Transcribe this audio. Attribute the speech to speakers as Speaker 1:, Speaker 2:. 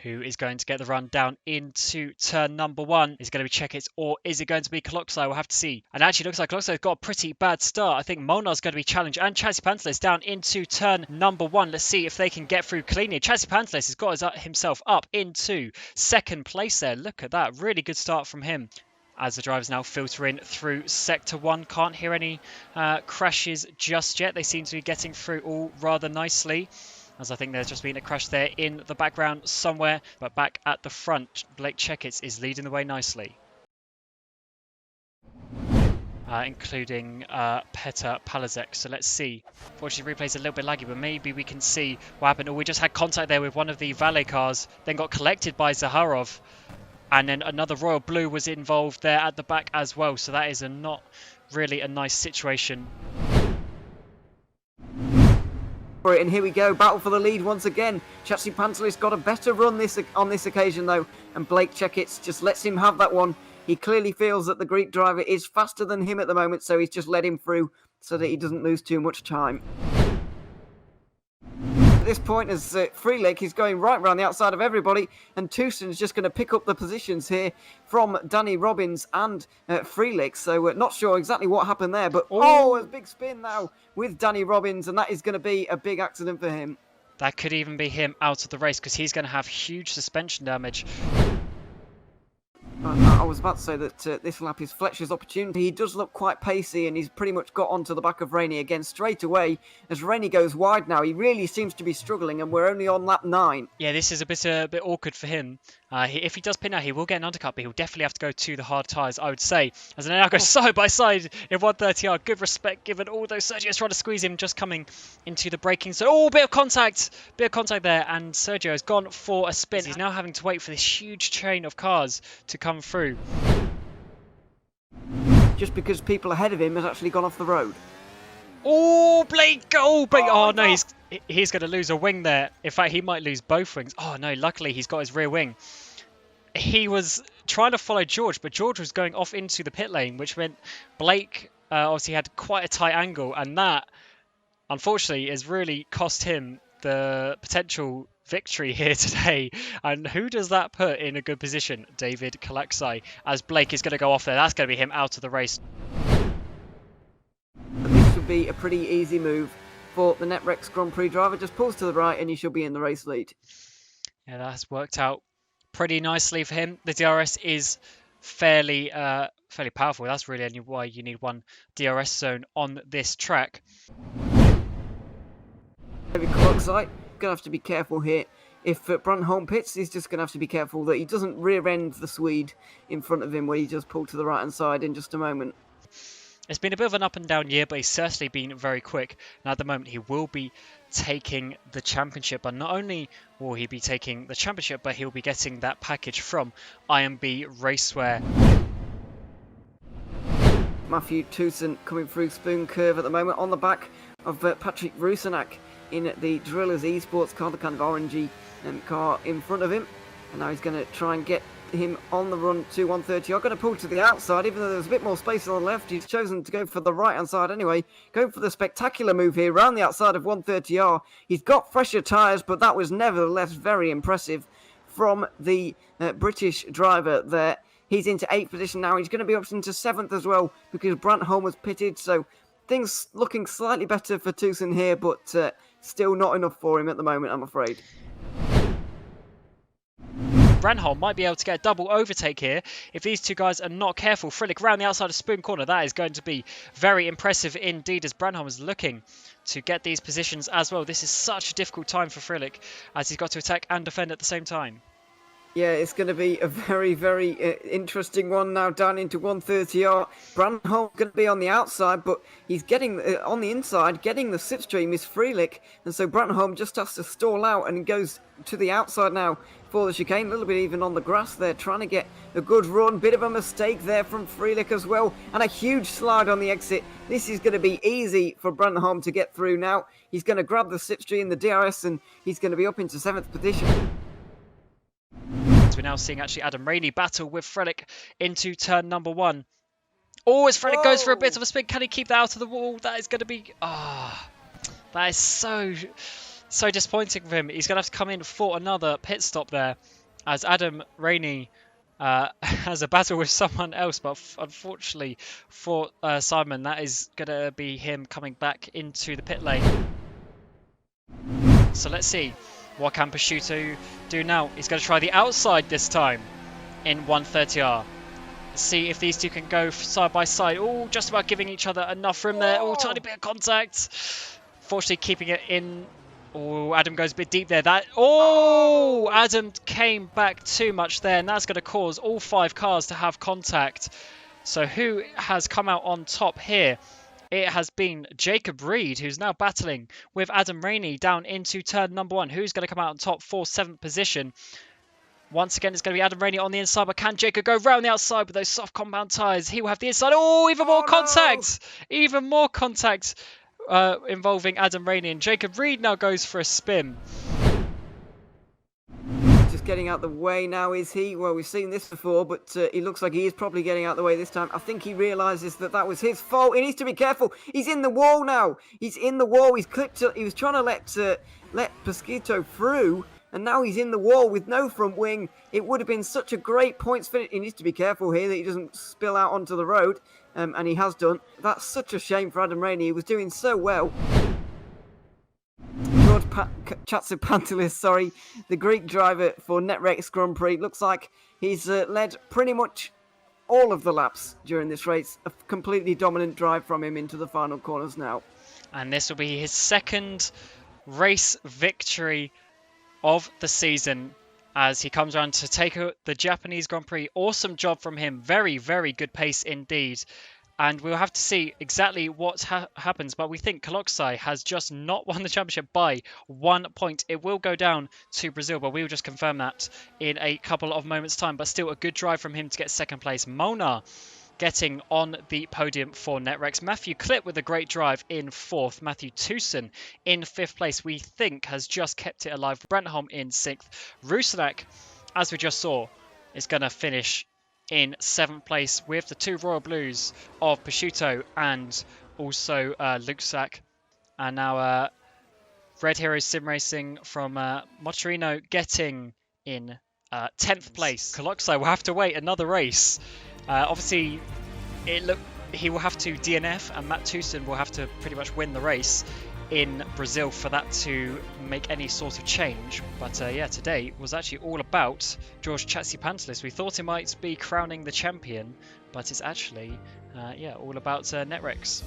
Speaker 1: who is going to get the run down into turn number 1. Is it going to be Checkits or is it going to be Coloxai? We'll have to see. And actually looks like Coloxai's got a pretty bad start. I think Molnar's going to be challenged and Chazzy Pantelis down into turn number 1. Let's see if they can get through cleanly. Chazzy Pantelis has got himself up into second place there. Look at that. Really good start from him. As the drivers now filter in through Sector 1. Can't hear any crashes just yet. They seem to be getting through all rather nicely. As I think there's just been a crash there in the background somewhere. But back at the front, Blake Checkits is leading the way nicely. Including Petr Palazek. So let's see. Fortunately, replay's a little bit laggy, but maybe we can see what happened. Oh, we just had contact there with one of the valet cars, then got collected by Zaharov. And then another Royal Blue was involved there at the back as well. So that is not really a nice situation.
Speaker 2: And here we go, battle for the lead once again. Chazzy Pantelis got a better run on this occasion though, and Blake Checkits just lets him have that one. He clearly feels that the Greek driver is faster than him at the moment, so he's just let him through so that he doesn't lose too much time. At this point, as Freelick is going right around the outside of everybody, and Toussaint's just going to pick up the positions here from Danny Robbins and Freelick. So not sure exactly what happened there, but a big spin now with Danny Robbins, and that is going to be a big accident for him.
Speaker 1: That could even be him out of the race because he's going to have huge suspension damage.
Speaker 2: I was about to say that this lap is Fletcher's opportunity. He does look quite pacey, and he's pretty much got onto the back of Rainey again straight away. As Rainey goes wide now, he really seems to be struggling, and we're only on lap 9.
Speaker 1: Yeah, this is a bit awkward for him. If he does pin out, he will get an undercut, but he'll definitely have to go to the hard tyres, I would say. As they now go side by side in 130R. Good respect given, although Sergio's trying to squeeze him, just coming into the braking. So, bit of contact there, and Sergio has gone for a spin. He's now having to wait for this huge chain of cars to come through.
Speaker 2: Just because people ahead of him has actually gone off the road.
Speaker 1: Blake! Oh no, he's going to lose a wing there. In fact, he might lose both wings. Oh no, luckily he's got his rear wing. He was trying to follow George, but George was going off into the pit lane, which meant Blake obviously had quite a tight angle, and that, unfortunately, has really cost him the potential victory here today. And who does that put in a good position? David Coloxai, as Blake is going to go off there. That's going to be him out of the race.
Speaker 2: This should be a pretty easy move for the Netrex Grand Prix driver. Just pulls to the right and he should be in the race lead.
Speaker 1: Yeah, that's worked out pretty nicely for him. The DRS is fairly powerful. That's really only why you need one DRS zone on this track.
Speaker 2: David Coloxai going to have to be careful here. If Brandholm pits, he's just going to have to be careful that he doesn't rear-end the Swede in front of him where he just pulled to the right-hand side in just a moment.
Speaker 1: It's been a bit of an up and down year, but he's certainly been very quick. And at the moment, he will be taking the championship. But not only will he be taking the championship, but he'll be getting that package from IMB Racewear.
Speaker 2: Matthew Toussaint coming through Spoon Curve at the moment on the back of Patrick Rusenak in the Drillers Esports car, the kind of orangey car in front of him. And now he's going to try and get him on the run to 130. I'm going to pull to the outside, even though there's a bit more space on the left. He's chosen to go for the right-hand side anyway. Going for the spectacular move here, around the outside of 130R. He's got fresher tyres, but that was nevertheless very impressive from the British driver there. He's into 8th position now. He's going to be up into 7th as well, because Brandholm was pitted, so things looking slightly better for Toussaint here, but still not enough for him at the moment, I'm afraid.
Speaker 1: Brandholm might be able to get a double overtake here if these two guys are not careful. Frillick around the outside of Spoon Corner. That is going to be very impressive indeed, as Brandholm is looking to get these positions as well. This is such a difficult time for Frillick, as he's got to attack and defend at the same time.
Speaker 2: Yeah, it's going to be a very, very interesting one now down into 130R. Brandholm's going to be on the outside, but he's getting on the inside, getting the slipstream is Freelick, and so Brandholm just has to stall out and goes to the outside now for the chicane. A little bit even on the grass there, trying to get a good run. Bit of a mistake there from Freelick as well, and a huge slide on the exit. This is going to be easy for Brandholm to get through now. He's going to grab the slipstream, the DRS, and he's going to be up into 7th position.
Speaker 1: We're now seeing actually Adam Rainey battle with Frelick into turn number 1. Oh, as Frelick goes for a bit of a spin, can he keep that out of the wall? That is going to be... that is so So disappointing for him. He's going to have to come in for another pit stop there, as Adam Rainey has a battle with someone else. But unfortunately for Simon, that is going to be him coming back into the pit lane. So let's see what can Prosciutto do now. He's going to try the outside this time in 130R. See if these two can go side by side. Oh, just about giving each other enough room there. Oh, tiny bit of contact. Fortunately, keeping it in. Oh, Adam goes a bit deep there. Adam came back too much there, and that's going to cause all 5 cars to have contact. So who has come out on top here? It has been Jacob Reed, who's now battling with Adam Rainey down into turn number 1. Who's going to come out on top for 7th position? Once again, it's going to be Adam Rainey on the inside, but can Jacob go round the outside with those soft compound tyres? He will have the inside. Oh, even more contact! No. Even more contact involving Adam Rainey, and Jacob Reed now goes for a spin.
Speaker 2: Just getting out the way now, is he? Well, we've seen this before, but he looks like he is probably getting out the way this time. I think he realises that was his fault. He needs to be careful. He's in the wall now. He's in the wall. He's clipped. He was trying to let Prosciutto through, and now he's in the wall with no front wing. It would have been such a great points finish. He needs to be careful here that he doesn't spill out onto the road, and he has done. That's such a shame for Adam Rainey. He was doing so well. George Chatzipantelis, the Greek driver for NetRace Grand Prix, looks like he's led pretty much all of the laps during this race. A completely dominant drive from him into the final corners now.
Speaker 1: And this will be his 2nd race victory of the season as he comes around to take the Japanese Grand Prix. Awesome job from him. Very, very good pace indeed. And we'll have to see exactly what happens. But we think Kaloksai has just not won the championship by 1 point. It will go down to Brazil, but we will just confirm that in a couple of moments' time. But still a good drive from him to get 2nd place. Mona getting on the podium for NetRex. Matthew Clip with a great drive in 4th. Matthew Tucson in 5th place, we think, has just kept it alive. Brentholm in 6th. Rusinak, as we just saw, is going to finish in 7th place with the 2 Royal Blues of Prosciutto and also Luxak. And now Red Hero Sim Racing from Motorino getting in 10th place. Kaloksai will have to wait another race. Obviously, he will have to DNF, and Matt Tucson will have to pretty much win the race in Brazil for that to make any sort of change. But yeah, today was actually all about George Chatzipantelis. We thought he might be crowning the champion, but it's actually all about NetRex.